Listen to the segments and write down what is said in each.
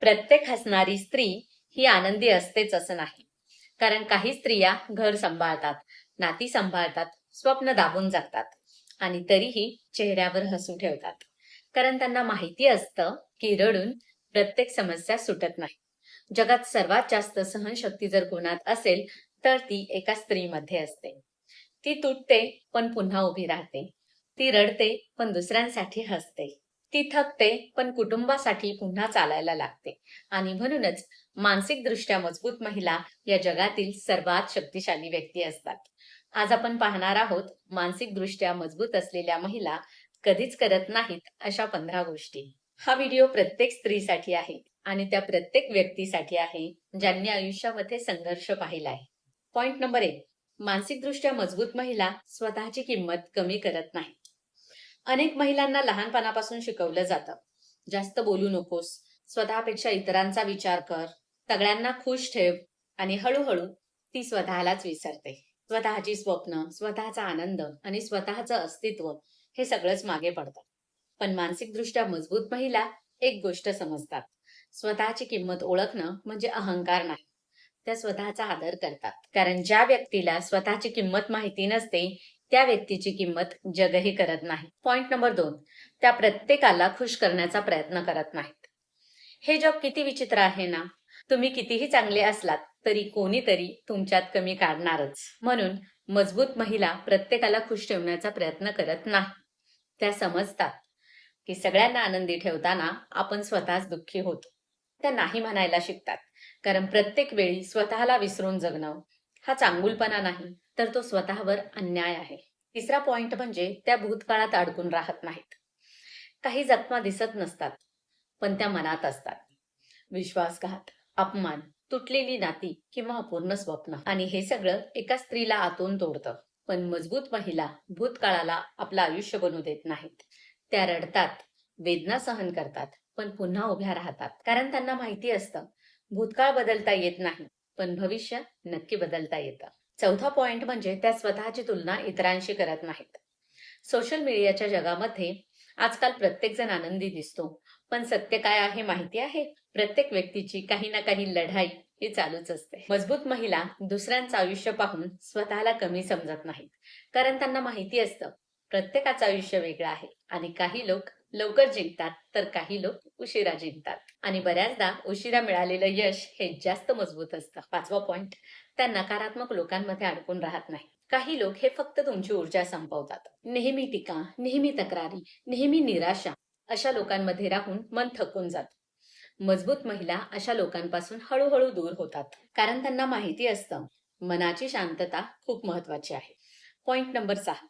प्रत्येक हसणारी स्त्री ही आनंदी असतेच असं नाही. कारण काही स्त्रिया घर सांभाळतात, नाती सांभाळतात, स्वप्न दाबून जगतात आणि तरीही चेहऱ्यावर हसू ठेवतात. कारण त्यांना माहिती असतं की रडून प्रत्येक समस्या सुटत नाही. जगात सर्वात जास्त सहनशक्ती जर कोणात असेल तर ती एका स्त्रीमध्ये असते. ती तुटते पण पुन्हा उभी राहते. ती रडते पण दुसऱ्यांसाठी हसते. ती थकते पण कुटुंबासाठी पुन्हा चालायला लागते. आणि म्हणूनच मानसिकदृष्ट्या मजबूत महिला या जगातील सर्वात शक्तिशाली व्यक्ती असतात. आज आपण पाहणार आहोत मानसिकदृष्ट्या मजबूत असलेल्या महिला कधीच करत नाहीत अशा 15 गोष्टी. हा व्हिडिओ प्रत्येक स्त्रीसाठी आहे आणि त्या प्रत्येक व्यक्तीसाठी आहे ज्यांनी आयुष्यामध्ये संघर्ष पाहिला आहे. Point number 1. मानसिकदृष्ट्या मजबूत महिला स्वतःची किंमत कमी करत नाही. अनेक महिलांना लहानपणापासून शिकवलं जातं, जास्त बोलू नकोस, स्वतःपेक्षा इतरांचा विचार कर, सगळ्यांना खुश ठेव आणि हळूहळू ती स्वतःलाच विसरते. स्वतःची स्वप्न, स्वतःचा आनंद आणि स्वतःचं अस्तित्व हे सगळंच मागे पडतं. पण मानसिकदृष्ट्या मजबूत महिला एक गोष्ट समजतात. स्वतःची किंमत ओळखणं म्हणजे अहंकार नाही. त्या स्वतःचा आदर करतात. कारण ज्या व्यक्तीला स्वतःची किंमत माहिती नसते त्या व्यक्तीची किंमत जगही करत नाही. Point number 2. त्या प्रत्येकाला खुश करण्याचा प्रयत्न करत नाहीत. हे जग किती विचित्र आहे ना. तुम्ही कितीही चांगले असलात तरी कोणीतरी तुमच्यात कमी काढणारच. म्हणून मजबूत महिला प्रत्येकाला खुश ठेवण्याचा प्रयत्न करत नाही. त्या समजतात की सगळ्यांना आनंदी ठेवताना आपण स्वतःच दुःखी होतो. त्या नाही म्हणायला शिकतात. कारण प्रत्येक वेळी स्वतःला विसरून जगणं हा चांगुलपणा नाही तर तो स्वतःवर अन्याय आहे. तिसरा पॉइंट म्हणजे त्या भूतकाळात अडकून राहत नाहीत. काही जखमा दिसत नसतात पण त्या मनात असतात. विश्वासघात, अपमान, तुटलेली नाती किंवा अपूर्ण स्वप्न आणि हे सगळं एका स्त्रीला आतून तोडतं. पण मजबूत महिला भूतकाळाला आपलं आयुष्य बनू देत नाहीत. त्या रडतात, वेदना सहन करतात, पण पुन्हा उभ्या राहतात. कारण त्यांना माहिती असतं भूतकाळ बदलता येत नाही पण भविष्य नक्की बदलता येतं. चौथा पॉइंट म्हणजे त्या स्वतःची तुलना इतरांशी करत नाहीत. सोशल मीडियाच्या जगामध्ये आजकाल प्रत्येक जण आनंदी दिसतो, पण सत्य काय आहे माहिती आहे? प्रत्येक व्यक्तीची काही ना काही लढाई ही चालूच असते. मजबूत महिला दुसऱ्यांचं आयुष्य पाहून स्वतःला कमी समजत नाहीत. कारण त्यांना माहिती असतं प्रत्येकाचं आयुष्य वेगळं आहे आणि काही लोक लवकर जिंकतात तर काही लोक उशिरा जिंकतात आणि बऱ्याचदा उशिरा मिळालेलं यश हे जास्त मजबूत असतं. पाचवा पॉइंट, त्या नकारात्मक लोकांमध्ये अडकून राहत नाही. काही लोक हे फक्त तुमची ऊर्जा संपवतात. नेहमी टीका, नेहमी तक्रारी, नेहमी निराशा अशा लोकांमध्ये राहून मन थकून जातं. मजबूत महिला अशा लोकांपासून हळूहळू दूर होतात. कारण त्यांना माहिती असतं मनाची शांतता खूप महत्वाची आहे. Point number 6.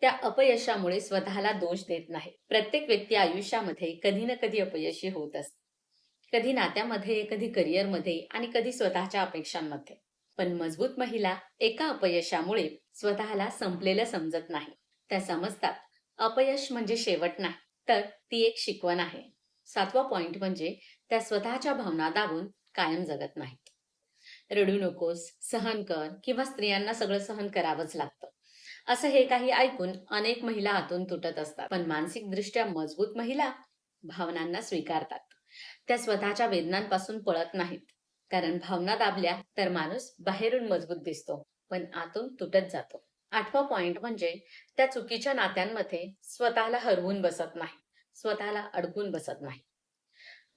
त्या अपयशामुळे स्वतःला दोष देत नाही. प्रत्येक व्यक्ती आयुष्यामध्ये कधी ना कधी अपयशी होत असते. कधी नात्यामध्ये, कधी करिअरमध्ये आणि कधी स्वतःच्या अपेक्षांमध्ये. पण मजबूत महिला एका अपयशामुळे स्वतःला संपलेलं समजत नाही. त्या समजतात अपयश म्हणजे शेवट नाही तर ती एक शिकवण आहे. सातवा पॉइंट म्हणजे त्या स्वतःच्या भावना दाबून कायम जगत नाहीत. रडू नकोस, सहन कर किंवा स्त्रियांना सगळं सहन करावंच लागतं असं हे काही ऐकून अनेक महिला आतून तुटत असतात. पण मानसिकदृष्ट्या मजबूत महिला भावनांना स्वीकारतात. त्या स्वतःच्या वेदनांपासून पळत नाहीत. कारण भावना दाबल्या तर माणूस बाहेरून मजबूत दिसतो पण आतून तुटत जातो. आठवा पॉइंट म्हणजे त्या चुकीच्या नात्यांमध्ये स्वतःला हरवून बसत नाही, स्वतःला अडकून बसत नाही.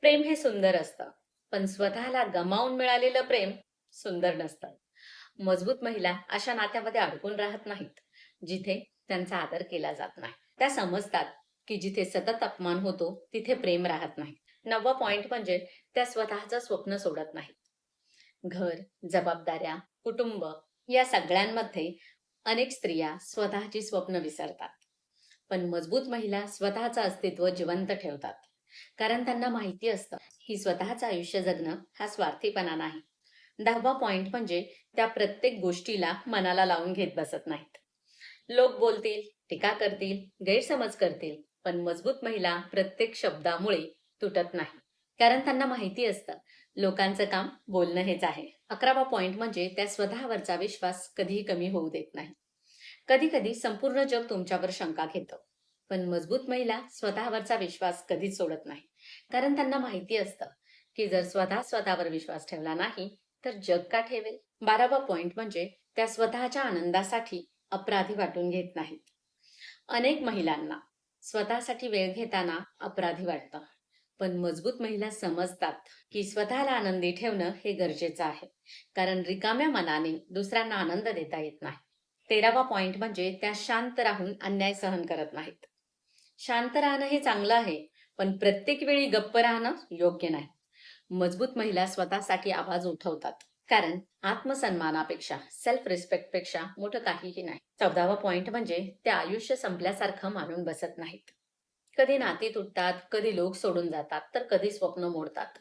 प्रेम हे सुंदर असतं पण स्वतःला गमावून मिळालेलं प्रेम सुंदर नसतं. मजबूत महिला अशा नात्यामध्ये अडकून राहत नाहीत जिथे त्यांचा आदर केला जात नाही. त्या समजतात की जिथे सतत अपमान होतो तिथे प्रेम राहत नाही. नववा पॉइंट म्हणजे त्या स्वतःचं स्वप्न सोडत नाहीत. घर, जबाबदाऱ्या, कुटुंब या सगळ्यांमध्ये अनेक स्त्रिया स्वतःची स्वप्न विसरतात. पण मजबूत महिला स्वतःचं अस्तित्व जिवंत ठेवतात. कारण त्यांना माहिती असतं ही स्वतःचं आयुष्य जगणं हा स्वार्थीपणा नाही. 10वा पॉइंट म्हणजे त्या प्रत्येक गोष्टीला मनाला लावून घेत बसत नाहीत. लोक बोलतील, टीका करतील, गैरसमज करतील, पण मजबूत महिला प्रत्येक शब्दामुळे तुटत नाही. कारण त्यांना माहिती असतं लोकांचं काम बोलणं हेच आहे. 11वा पॉइंट म्हणजे त्या स्वतःवरचा विश्वास कधीही कमी होऊ देत नाही. कधी कधी संपूर्ण जग तुमच्यावर शंका घेतं पण मजबूत महिला स्वतःवरचा विश्वास कधीच सोडत नाही. कारण त्यांना माहिती असतं की जर स्वतःवर विश्वास ठेवला नाही तर जग का ठेवेल. 12वा पॉइंट म्हणजे त्या स्वतःच्या आनंदासाठी अपराधी वाटून घेत नाहीत. अनेक महिलांना स्वतःसाठी वेळ घेताना अपराधी वाटतं, पण मजबूत महिला समजतात की स्वतःला आनंदी ठेवणं हे गरजेचं आहे, कारण रिकाम्या मनाने दुसऱ्यांना आनंद देता येत नाही. 13वा पॉइंट म्हणजे त्या शांत राहून अन्याय सहन करत नाहीत. शांत राहणं हे चांगलं आहे, पण प्रत्येक वेळी गप्प राहणं योग्य नाही. मजबूत महिला स्वतःसाठी आवाज उठवतात, कारण आत्मसन्मानापेक्षा सेल्फ रिस्पेक्टपेक्षा मोठं काहीही नाही. 14वा पॉइंट म्हणजे त्या आयुष्य संपल्यासारखं मानून बसत नाहीत. कधी नाती तुटतात, कधी लोक सोडून जातात, तर कधी स्वप्न मोडतात.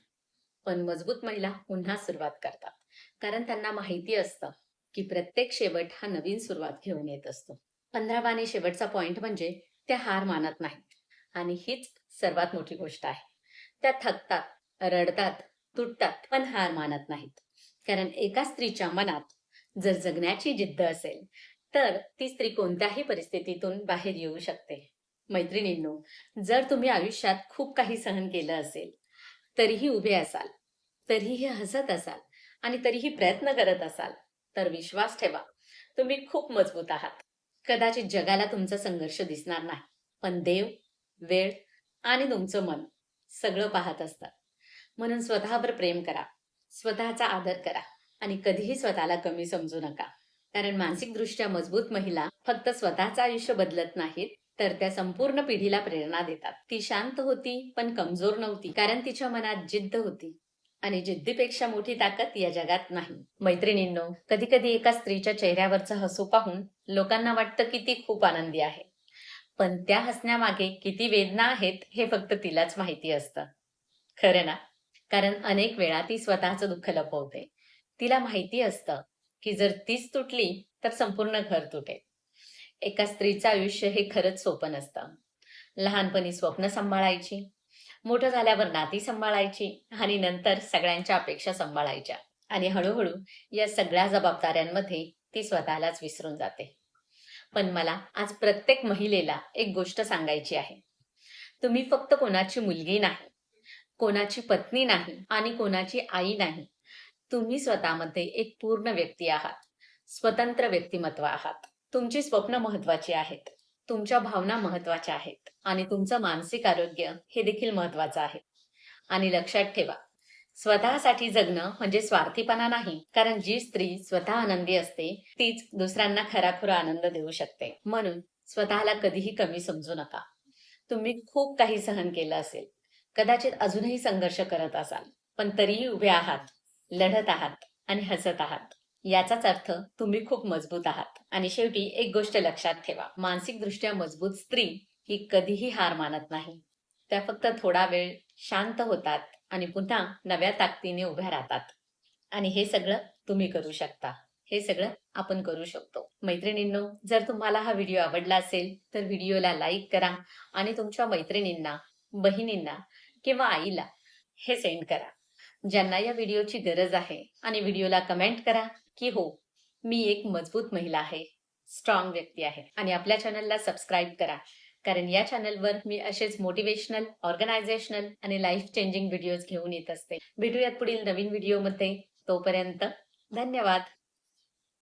पण मजबूत महिला पुन्हा सुरुवात करतात, कारण त्यांना माहिती असतं की प्रत्येक शेवट हा नवीन सुरुवात घेऊन येत असतो. 15वा आणि शेवटचा पॉइंट म्हणजे त्या हार मानत नाहीत, आणि हीच सर्वात मोठी गोष्ट आहे. त्या थकतात, रडतात, तुटतात, पण हार मानत नाहीत. कारण एका स्त्रीच्या मनात जर जगण्याची जिद्द असेल तर ती स्त्री कोणत्याही परिस्थितीतून बाहेर येऊ शकते. मैत्रिणींनो, जर तुम्ही आयुष्यात खूप काही सहन केलं असेल, तरीही उभे असाल, तरीही हसत असाल आणि तरीही प्रयत्न करत असाल, तर विश्वास ठेवा, तुम्ही खूप मजबूत आहात. कदाचित जगाला तुमचा संघर्ष दिसणार नाही, पण देव, वेळ आणि तुमचं मन सगळं पाहत असतात. म्हणून स्वतःवर प्रेम करा, स्वतःचा आदर करा आणि कधीही स्वतःला कमी समजू नका. कारण मानसिकदृष्ट्या मजबूत महिला फक्त स्वतःचं आयुष्य बदलत नाहीत, तर त्या संपूर्ण पिढीला प्रेरणा देतात. ती शांत होती पण कमजोर नव्हती, कारण तिच्या मनात जिद्द होती, आणि जिद्दीपेक्षा मोठी ताकद या जगात नाही. मैत्रिणींनो, कधी कधी एका स्त्रीच्या चेहऱ्यावरचं हसू पाहून लोकांना वाटतं की ती खूप आनंदी आहे, पण त्या हसण्यामागे किती वेदना आहेत हे फक्त तिलाच माहिती असतं. खरं ना? कारण अनेक वेळा ती स्वतःचं दुःख लपवते. तिला माहिती असतं की जर तीच तुटली तर संपूर्ण घर तुटेल. एका स्त्रीचं आयुष्य हे खरंच सोपं नसतं. लहानपणी स्वप्न सांभाळायची, मोठं झाल्यावर नाती सांभाळायची आणि नंतर सगळ्यांच्या अपेक्षा सांभाळायच्या. आणि हळूहळू या सगळ्या जबाबदाऱ्यांमध्ये ती स्वतःलाच विसरून जाते. पण मला आज प्रत्येक महिलेला एक गोष्ट सांगायची आहे. तुम्ही फक्त कोणाची मुलगी नाही, कोणाची पत्नी नाही आणि कोणाची आई नाही. तुम्ही स्वतःमध्ये एक पूर्ण व्यक्ती आहात. स्वतंत्र व्यक्तिमत्व आहात. तुमची स्वप्न महत्वाची आहेत. तुमच्या भावना महत्वाच्या आहेत. आणि तुमचं मानसिक आरोग्य हे देखील महत्वाचं आहे. आणि लक्षात ठेवा, स्वतःसाठी जगणं म्हणजे स्वार्थीपणा नाही. कारण जी स्त्री स्वतः आनंदी असते तीच दुसऱ्यांना खराखुरा आनंद देऊ शकते. म्हणून स्वतःला कधीही कमी समजू नका. तुम्ही खूप काही सहन केलं असेल, कदाचित अजूनही संघर्ष करत असाल, पण तरीही उभे आहात, लढत आहात आणि हसत आहात. याचाच अर्थ तुम्ही खूप मजबूत आहात. आणि शेवटी एक गोष्ट लक्षात ठेवा, मानसिकदृष्ट्या मजबूत स्त्री ही कधीही हार मानत नाही. त्या फक्त थोडा वेळ शांत होतात आणि पुन्हा नव्या ताकदीने उभ्या राहतात. आणि हे सगळं तुम्ही करू शकता. हे सगळं आपण करू शकतो. मैत्रिणींनो, जर तुम्हाला हा व्हिडिओ आवडला असेल तर व्हिडिओला लाईक करा आणि तुमच्या मैत्रिणींना, बहिणींना किंवा आईला हे सेंड करा, ज्यांना या व्हिडिओची गरज आहे. आणि व्हिडिओला कमेंट करा की हो, मी एक मजबूत महिला आहे, स्ट्रॉंग व्यक्ती आहे. आणि आपल्या चॅनलला सबस्क्राईब करा, कारण या चॅनलवर मी असेच मोटिवेशनल, ऑर्गनायझेशनल आणि लाईफ चेंजिंग व्हिडिओज घेऊन येत असते. भेटूयात पुढील नवीन व्हिडिओमध्ये. तोपर्यंत धन्यवाद.